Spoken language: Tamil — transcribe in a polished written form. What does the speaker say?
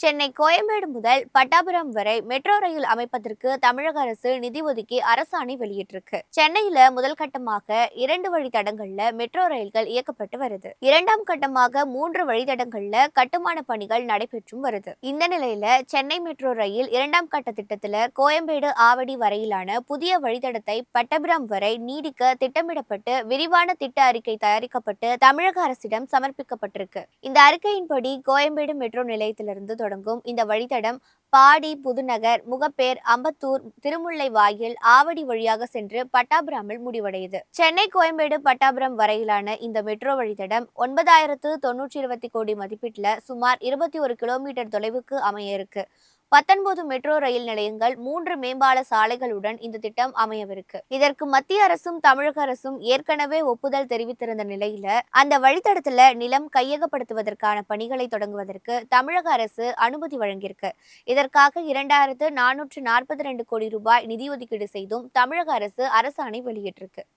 சென்னை கோயம்பேடு முதல் பட்டாபுரம் வரை மெட்ரோ ரயில் அமைப்பதற்கு தமிழக அரசு நிதி ஒதுக்கி அரசாணை வெளியிட்டிருக்கு. சென்னையில முதல் கட்டமாக 2 வழித்தடங்கள்ல மெட்ரோ ரயில்கள் இயக்கப்பட்டு வருது. இரண்டாம் கட்டமாக 3 வழித்தடங்கள்ல கட்டுமான பணிகள் நடைபெற்றும் வருது. இந்த நிலையில சென்னை மெட்ரோ ரயில் இரண்டாம் கட்ட திட்டத்துல கோயம்பேடு ஆவடி வரையிலான புதிய வழித்தடத்தை பட்டாபுரம் வரை நீடிக்க திட்டமிடப்பட்டு விரிவான திட்ட அறிக்கை தயாரிக்கப்பட்டு தமிழக அரசிடம் சமர்ப்பிக்கப்பட்டிருக்கு. இந்த அறிக்கையின்படி கோயம்பேடு மெட்ரோ நிலையத்திலிருந்து தொடங்கும் இந்த வழித்தடம் பாடி, புதுநகர், முகப்பேர், அம்பத்தூர், திருமுல்லைவாயில், ஆவடி வழியாக சென்று பட்டாபுரமில் முடிவடையுது. சென்னை கோயம்பேடு பட்டாபுரம் வரையிலான இந்த மெட்ரோ வழித்தடம் 9,920 கோடி மதிப்பீட்டுல சுமார் 21 கிலோமீட்டர் தொலைவுக்கு அமைய இருக்கு. 19 மெட்ரோ ரயில் நிலையங்கள், 3 மேம்பால சாலைகளுடன் இந்த திட்டம் அமையவிருக்கு. இதற்கு மத்திய அரசும் தமிழக அரசும் ஏற்கனவே ஒப்புதல் தெரிவித்திருந்த நிலையில அந்த வழித்தடத்துல நிலம் கையகப்படுத்துவதற்கான பணிகளை தொடங்குவதற்கு தமிழக அரசு அனுமதி வழங்கியிருக்கு. இதற்காக 2,442 கோடி ரூபாய் நிதி ஒதுக்கீடு செய்தும் தமிழக அரசு அரசாணை வெளியிட்டிருக்கு.